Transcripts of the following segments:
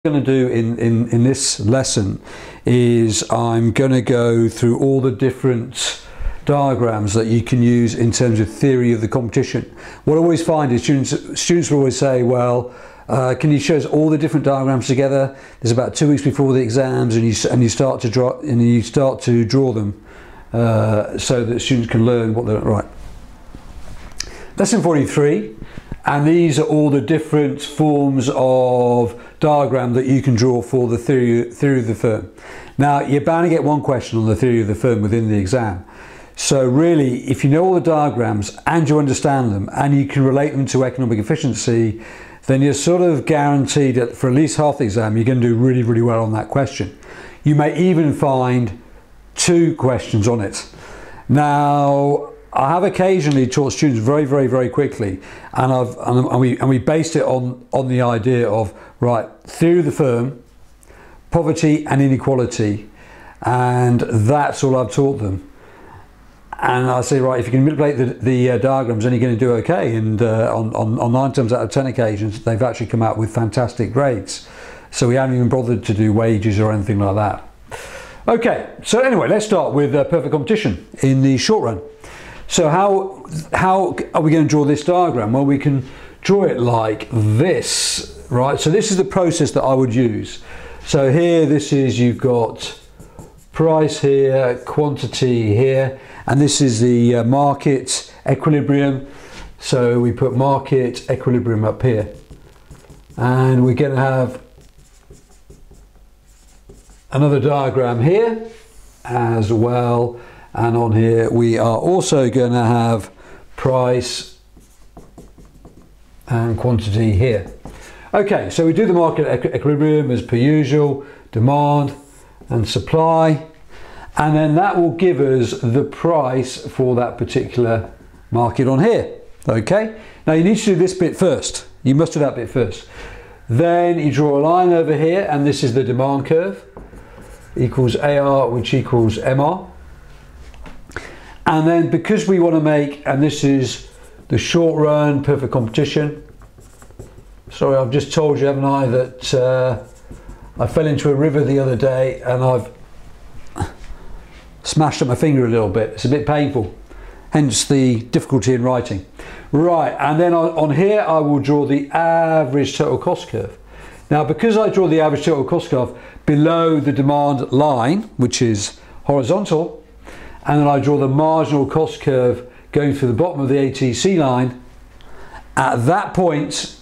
going to do in this lesson is I'm going to go through all the different diagrams that you can use in terms of theory of the competition. What I always find is students will always say, well, can you show us all the different diagrams together? There's about 2 weeks before the exams, and you start to draw them so that students can learn what they're right. Lesson 43, and these are all the different forms of diagram that you can draw for the theory of the firm. Now, you're bound to get one question on the theory of the firm within the exam. So really, if you know all the diagrams and you understand them and you can relate them to economic efficiency, then you're sort of guaranteed that for at least half the exam, you're going to do really, really well on that question. You may even find 2 questions on it. Now, I have occasionally taught students very, very, very quickly, and we based it on the idea of, right, theory of the firm, poverty and inequality, and that's all I've taught them. And I say, right, if you can manipulate the diagrams, then you're going to do okay. And on 9 times out of 10 occasions, they've actually come out with fantastic grades. So we haven't even bothered to do wages or anything like that. Okay, so anyway, let's start with perfect competition in the short run. So how are we going to draw this diagram? Well, we can draw it like this, right? So this is the process that I would use. So here, you've got price here, quantity here, and this is the market equilibrium. So we put market equilibrium up here. And we're going to have another diagram here as well. And on here we are also going to have price and quantity here. Okay, so we do the market equilibrium as per usual, demand and supply, and then that will give us the price for that particular market on here. Okay, now you need to do this bit first. You must do that bit first. Then you draw a line over here, and this is the demand curve, equals AR, which equals MR. And then because we want to make, and this is the short run perfect competition. Sorry, I've just told you, haven't I, that I fell into a river the other day and I've smashed up my finger a little bit. It's a bit painful, hence the difficulty in writing. Right, and then on here I will draw the average total cost curve. Now, because I draw the average total cost curve below the demand line, which is horizontal, and then I draw the marginal cost curve going through the bottom of the ATC line, at that point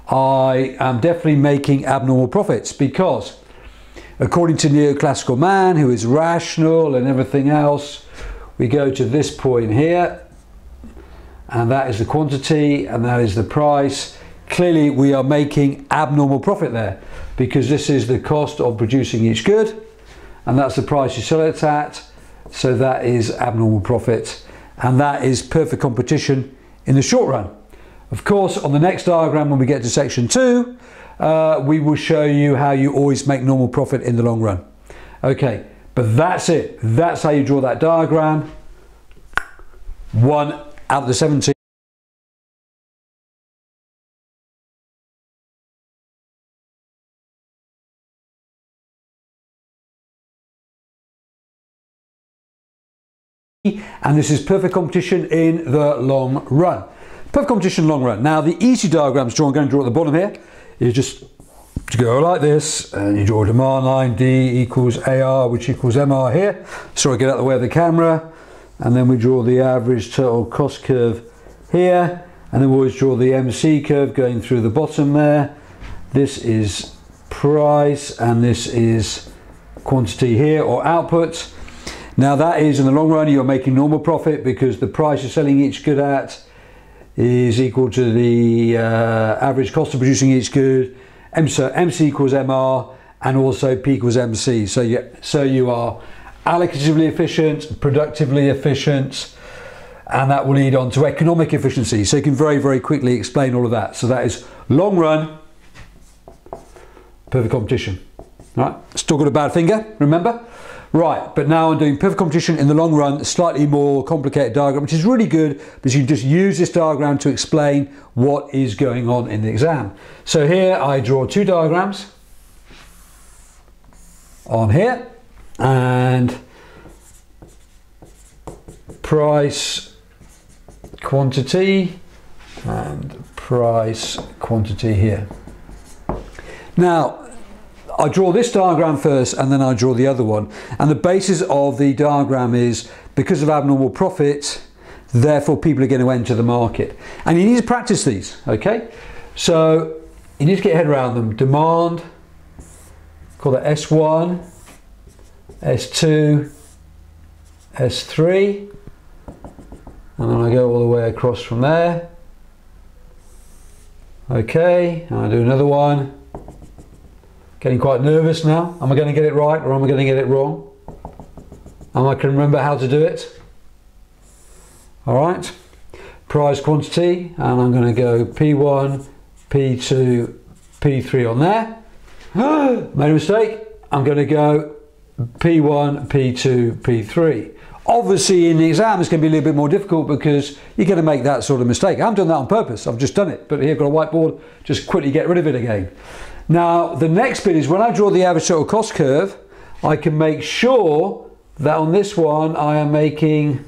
I am definitely making abnormal profits, because according to neoclassical man, who is rational and everything else, we go to this point here, and that is the quantity and that is the price. Clearly we are making abnormal profit there, because this is the cost of producing each good, and that's the price you sell it at. So that is abnormal profit, and that is perfect competition in the short run. Of course, on the next diagram, when we get to section 2, we will show you how you always make normal profit in the long run. Okay, but that's it. That's how you draw that diagram. 1 out of the 17. And this is perfect competition in the long run. Perfect competition long run. Now, the easy diagrams I'm going to draw at the bottom here is just to go like this, and you draw a demand line, D equals AR, which equals MR here. So I get out of the way of the camera, and then we draw the average total cost curve here, and then we always draw the MC curve going through the bottom there. This is price, and this is quantity here, or output. Now that is, in the long run, you're making normal profit, because the price you're selling each good at is equal to the average cost of producing each good. So MC equals MR, and also P equals MC. So you are allocatively efficient, productively efficient, and that will lead on to economic efficiency. So you can very, very quickly explain all of that. So that is long run, perfect competition. Right? Still got a bad finger, remember? Right, but now I'm doing perfect competition in the long run, slightly more complicated diagram, which is really good because you can just use this diagram to explain what is going on in the exam. So here I draw two diagrams on here, and price quantity and price quantity here. Now, I draw this diagram first and then I draw the other one, and the basis of the diagram is because of abnormal profit, therefore people are going to enter the market, and you need to practice these. Okay, so you need to get your head around them. Demand, call it S1, S2, S3, and then I go all the way across from there. Okay, and I do another one. Getting quite nervous now. Am I going to get it right or am I going to get it wrong? Am I can remember how to do it? All right. Price quantity, and I'm going to go P1, P2, P3 on there. Made a mistake. I'm going to go P1, P2, P3. Obviously in the exam it's going to be a little bit more difficult because you're going to make that sort of mistake. I haven't done that on purpose, I've just done it. But here I've got a whiteboard, just quickly get rid of it again. Now the next bit is when I draw the average total cost curve, I can make sure that on this one I am making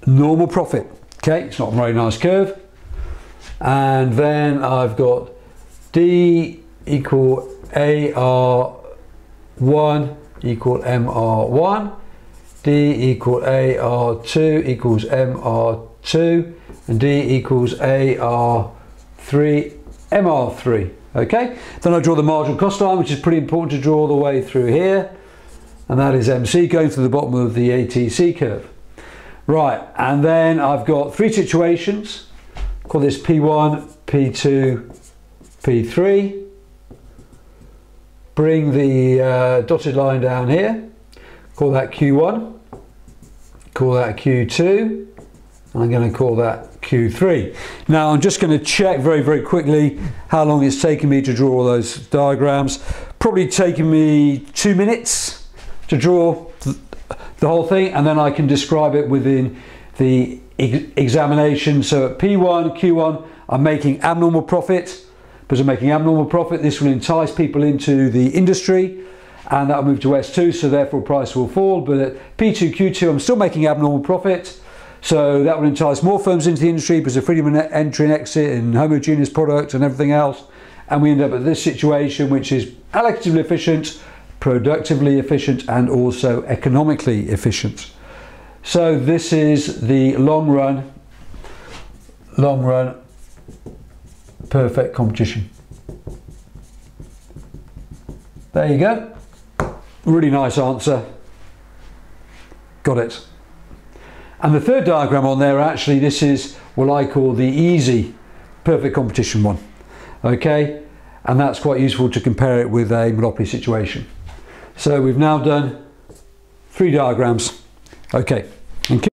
normal profit. Okay, it's not a very nice curve. And then I've got D equal AR1 equal MR1, D equal AR2 equals MR2, and D equals AR3 MR3. Okay, then I draw the marginal cost line, which is pretty important to draw all the way through here, and that is MC going to the bottom of the ATC curve. Right, and then I've got three situations. Call this P1, P2, P3. Bring the dotted line down here. Call that Q1. Call that Q2. And I'm going to call that Q3. Now I'm just going to check very, very quickly how long it's taken me to draw all those diagrams. Probably taken me 2 minutes to draw the whole thing, and then I can describe it within the examination. So at P1, Q1, I'm making abnormal profit. Because I'm making abnormal profit, this will entice people into the industry, and that will move to S2, so therefore price will fall. But at P2, Q2, I'm still making abnormal profit, so that will entice more firms into the industry because of freedom of entry and exit and homogeneous products and everything else. And we end up at this situation, which is allocatively efficient, productively efficient, and also economically efficient. So this is the long run perfect competition. There you go. Really nice answer. Got it. And the third diagram on there, actually, this is what I call the easy perfect competition one. Okay, and that's quite useful to compare it with a monopoly situation. So we've now done 3 diagrams. Okay. Thank you.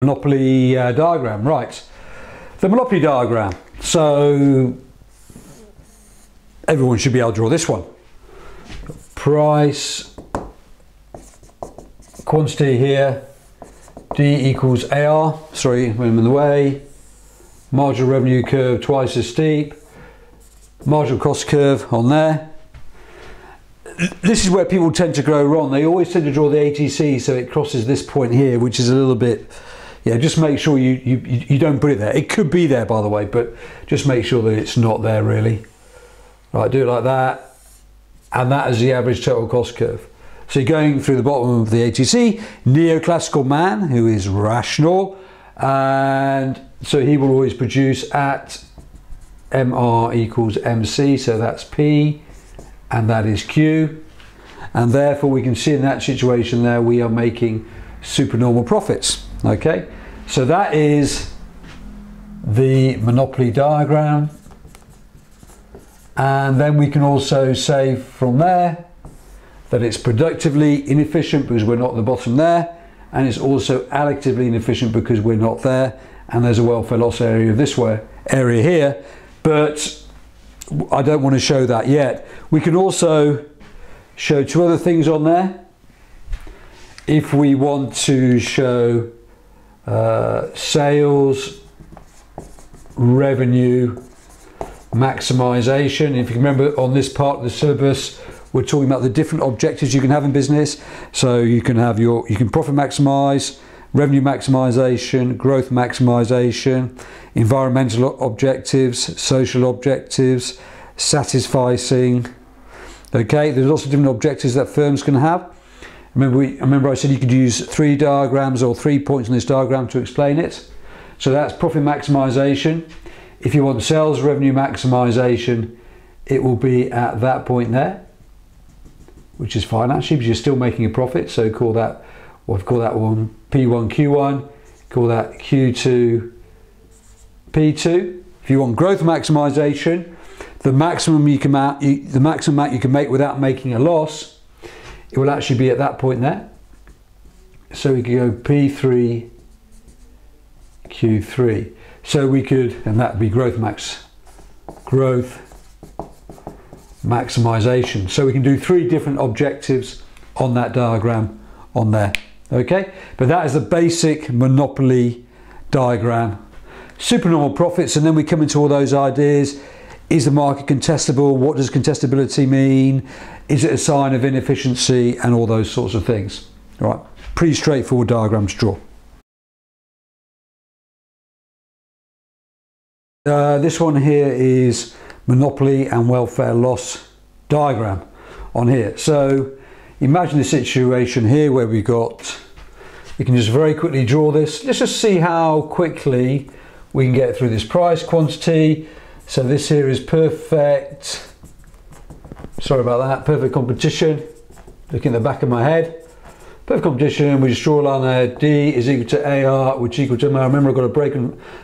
Monopoly diagram, right. The monopoly diagram. So everyone should be able to draw this one. Price, quantity here, D equals AR, sorry, when I'm in the way. Marginal revenue curve twice as steep. Marginal cost curve on there. This is where people tend to go wrong. They always tend to draw the ATC so it crosses this point here, which is a little bit, yeah, just make sure you don't put it there. It could be there, by the way, but just make sure that it's not there really. Right, do it like that. And that is the average total cost curve. So you're going through the bottom of the ATC, neoclassical man who is rational, and so he will always produce at MR equals MC, so that's P, and that is Q, and therefore we can see in that situation there we are making supernormal profits. Okay, so that is the monopoly diagram, And then we can also say from there that it's productively inefficient because we're not at the bottom there, and it's also allocatively inefficient because we're not there, and there's a welfare loss area of this area here, but I don't want to show that yet. We can also show two other things on there. If we want to show sales revenue maximization, if you remember on this part of the syllabus we're talking about the different objectives you can have in business. So you can have you can profit maximize, revenue maximization, growth maximization, environmental objectives, social objectives, satisficing. Okay, there's lots of different objectives that firms can have. Remember I said you could use 3 diagrams or 3 points on this diagram to explain it. So that's profit maximization. If you want sales revenue maximization, it will be at that point there, which is fine actually, because you're still making a profit. So call that, we'll call that one P1 Q1, call that Q2 P2. If you want growth maximization, the maximum amount you can make without making a loss, it will actually be at that point there. So we could go P3 Q3. So we could, and that would be growth maximization. So we can do 3 different objectives on that diagram on there. Okay, but that is the basic monopoly diagram. Supernormal profits, and then we come into all those ideas. Is the market contestable? What does contestability mean? Is it a sign of inefficiency? And all those sorts of things. All right, pretty straightforward diagram to draw. This one here is monopoly and welfare loss diagram on here. So imagine the situation here where we've got, you can just very quickly draw this. Let's just see how quickly we can get through this price quantity. So this here is perfect, sorry about that, perfect competition. Looking at the back of my head. Perfect competition, we just draw a line there. D is equal to AR, which is equal to MR. Remember I've got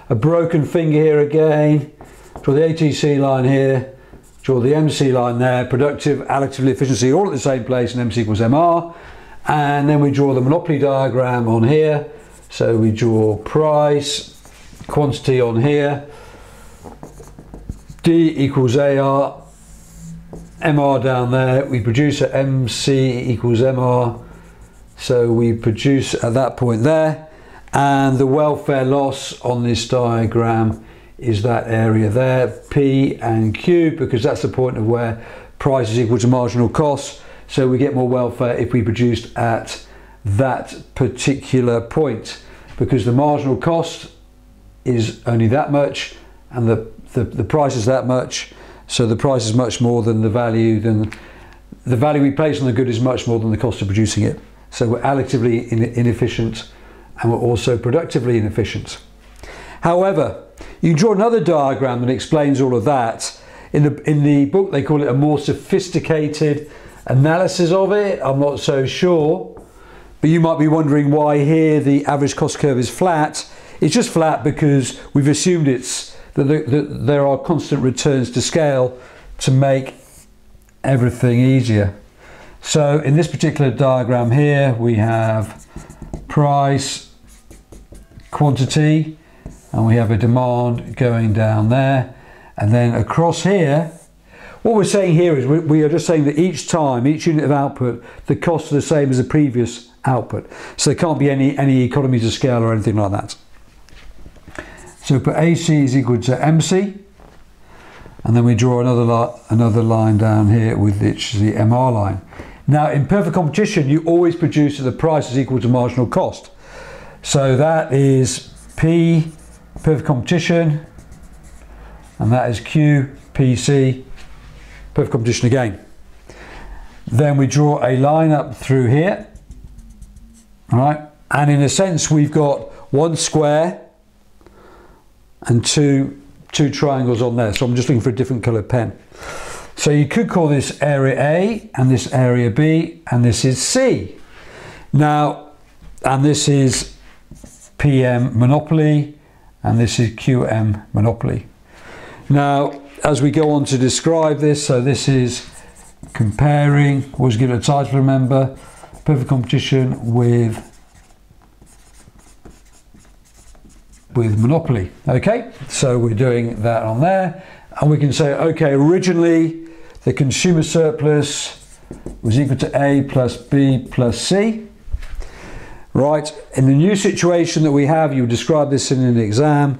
a broken finger here again. Draw the ATC line here, draw the MC line there. Productive, allocative efficiency, all at the same place, and MC equals MR. And then we draw the monopoly diagram on here. So we draw price, quantity on here. D equals AR, MR down there. We produce at MC equals MR. So we produce at that point there. And the welfare loss on this diagram is that area there, P and Q, because that's the point of where price is equal to marginal cost. So we get more welfare if we produced at that particular point, because the marginal cost is only that much and the price is that much. So the price is much more than the value we place on the good is much more than the cost of producing it. So we're allocatively inefficient and we're also productively inefficient. However, you can draw another diagram that explains all of that. In the book they call it a more sophisticated analysis of it. I'm not so sure, but you might be wondering why here the average cost curve is flat. It's just flat because we've assumed that there are constant returns to scale to make everything easier. So in this particular diagram here we have price, quantity, and we have a demand going down there, and then across here what we're saying here is we are just saying that each time, each unit of output, the costs are the same as the previous output, so there can't be any economies of scale or anything like that. So put AC is equal to MC, and then we draw another line down here with which is the MR line. Now in perfect competition you always produce that the price is equal to marginal cost. So that is P, perfect competition, and that is Q, PC, perfect competition again. Then we draw a line up through here, all right? And in a sense we've got one square and two triangles on there. So I'm just looking for a different coloured pen. So you could call this area A and this area B, and this is C. Now, and this is PM monopoly and this is QM monopoly. Now as we go on to describe this, so this is comparing, always give it a title, remember, perfect competition with Monopoly. Okay, so we're doing that on there, and we can say, okay, originally the consumer surplus was equal to A plus B plus C. Right, in the new situation that we have, you would describe this in an exam,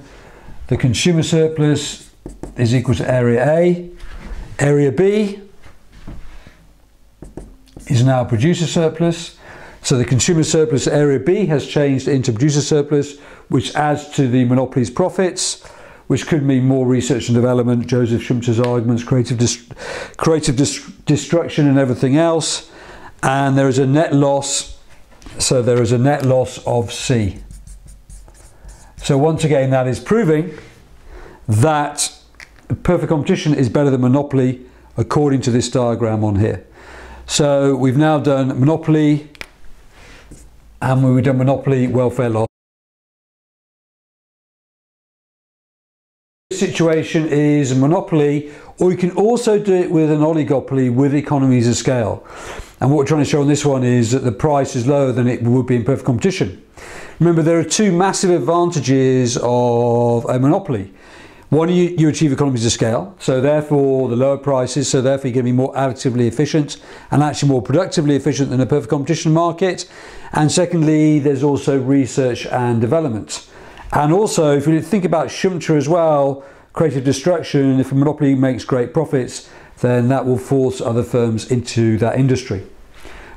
the consumer surplus is equal to area A. Area B is now producer surplus. So the consumer surplus area B has changed into producer surplus, which adds to the monopoly's profits, which could mean more research and development, Joseph Schumpeter's arguments, creative destruction and everything else. And there is a net loss. So there is a net loss of C. So once again, that is proving that perfect competition is better than monopoly according to this diagram on here. So we've now done monopoly, and we've done monopoly welfare loss. This situation is a monopoly, or you can also do it with an oligopoly with economies of scale. And what we're trying to show on this one is that the price is lower than it would be in perfect competition. Remember, there are two massive advantages of a monopoly. One, you achieve economies of scale, so therefore the lower prices, so therefore you're going to be more additively efficient and actually more productively efficient than a perfect competition market. And secondly, there's also research and development. And also, if you think about Schumpeter as well, creative destruction, if a monopoly makes great profits, then that will force other firms into that industry.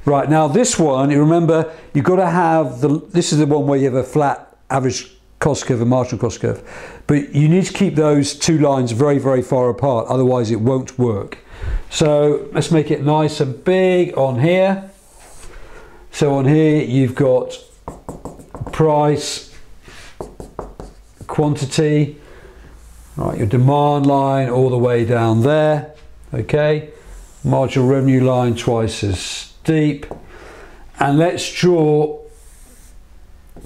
Right, now this one, you remember, you've got to have, this is the one where you have a flat average cost curve and marginal cost curve. But you need to keep those two lines very, very far apart, otherwise it won't work. So let's make it nice and big on here. So on here you've got price, quantity, right, your demand line all the way down there. Okay, marginal revenue line twice as steep, and let's draw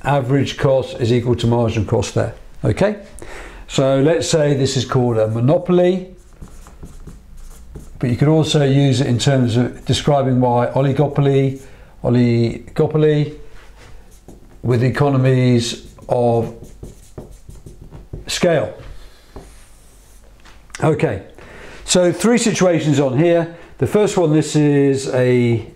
average cost is equal to marginal cost there. Okay, so let's say this is called a monopoly, but you can also use it in terms of describing why oligopoly with economies of scale. Okay. So three situations on here. The first one, this is and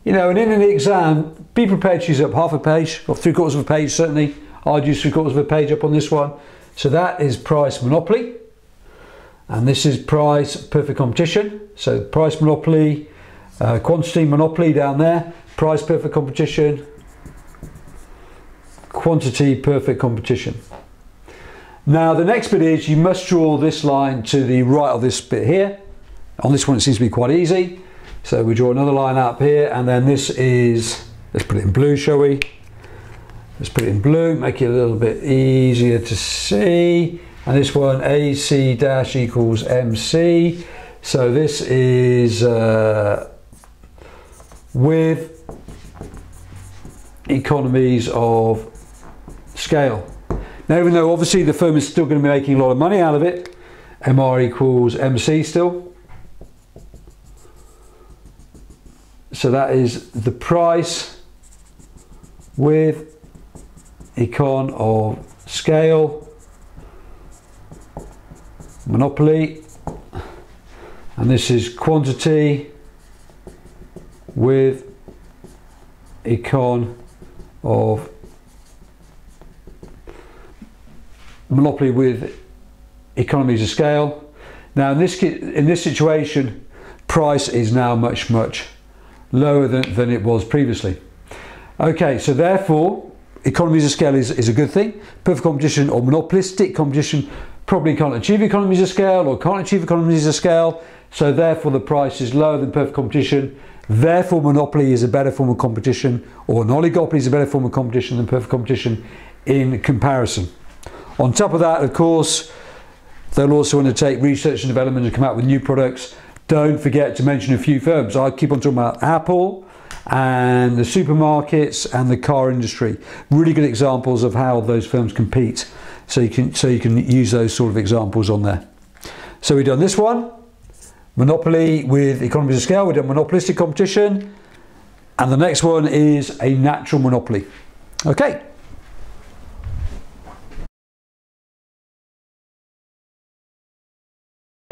in an exam, be prepared to use up half a page or 3/4 of a page certainly. I'd use 3/4 of a page up on this one. So that is price monopoly. And this is price perfect competition. So price monopoly, quantity monopoly down there, price perfect competition, quantity perfect competition. Now the next bit is you must draw this line to the right of this bit here. On this one it seems to be quite easy. So we draw another line up here, and then this is, let's put it in blue, shall we? Let's put it in blue, make it a little bit easier to see. And this one, AC dash equals MC. So this is with economies of scale. Now, even though obviously the firm is still going to be making a lot of money out of it, MR equals MC still. So that is the price with econ of scale, monopoly, and this is quantity with econ of monopoly with economies of scale. Now in this situation, price is now much lower than it was previously. Okay, so therefore economies of scale is a good thing. Perfect competition or monopolistic competition probably can't achieve economies of scale or can't achieve economies of scale, so therefore the price is lower than perfect competition. Therefore monopoly is a better form of competition, or an oligopoly is a better form of competition than perfect competition in comparison. On top of that, of course, they'll also undertake research and development and come out with new products. Don't forget to mention a few firms. I keep on talking about Apple and the supermarkets and the car industry. Really good examples of how those firms compete. So you can use those sort of examples on there. So we've done this one, monopoly with economies of scale. We've done monopolistic competition. And the next one is a natural monopoly. Okay.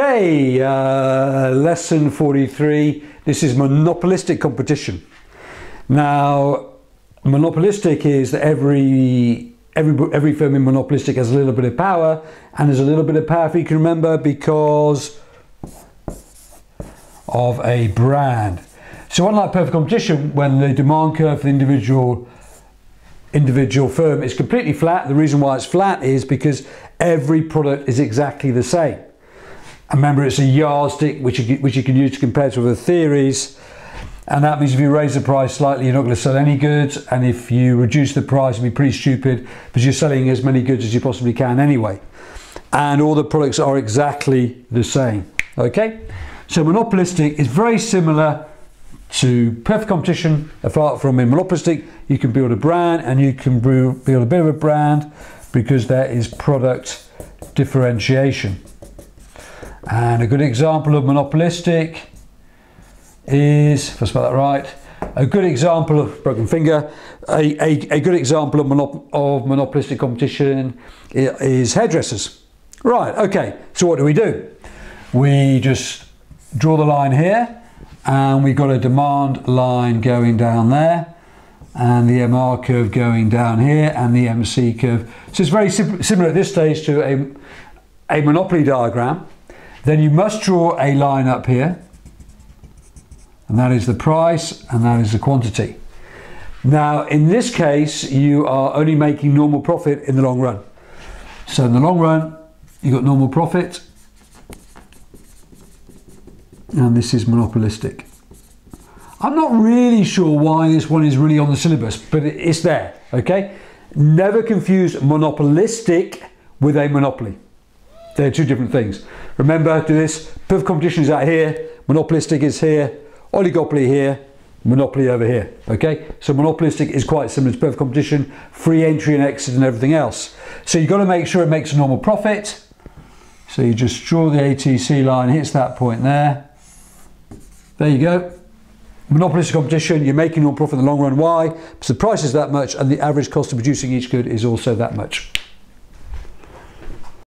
Okay, lesson 43. This is monopolistic competition. Now, monopolistic is that every firm in monopolistic has a little bit of power, and there's a little bit of power, if you can remember, because of a brand. So unlike perfect competition, when the demand curve for the individual firm is completely flat, the reason why it's flat is because every product is exactly the same. And remember, it's a yardstick which you can use to compare to other theories. And that means if you raise the price slightly, you're not going to sell any goods. And if you reduce the price, it'll be pretty stupid because you're selling as many goods as you possibly can anyway. And all the products are exactly the same. Okay? So monopolistic is very similar to perfect competition, apart from in monopolistic, you can build a brand and you can build a bit of a brand because there is product differentiation. And a good example of monopolistic is, if I spell that right, a good example of broken finger, a good example of monopolistic competition is hairdressers. Right, okay, so what do? We just draw the line here, and we've got a demand line going down there, and the MR curve going down here, and the MC curve. So it's very similar at this stage to a monopoly diagram. Then you must draw a line up here, and that is the price, and that is the quantity. Now, in this case, you are only making normal profit in the long run. So in the long run, you've got normal profit, and this is monopolistic. I'm not really sure why this one is really on the syllabus, but it's there, okay? Never confuse monopolistic with a monopoly. They're two different things. Remember, do this. Perfect competition is out here, monopolistic is here, oligopoly here, monopoly over here. Okay, so monopolistic is quite similar to perfect competition, free entry and exit and everything else. So you've got to make sure it makes a normal profit. So you just draw the ATC line, hits that point there. There you go. Monopolistic competition, you're making normal profit in the long run. Why? Because the price is that much and the average cost of producing each good is also that much.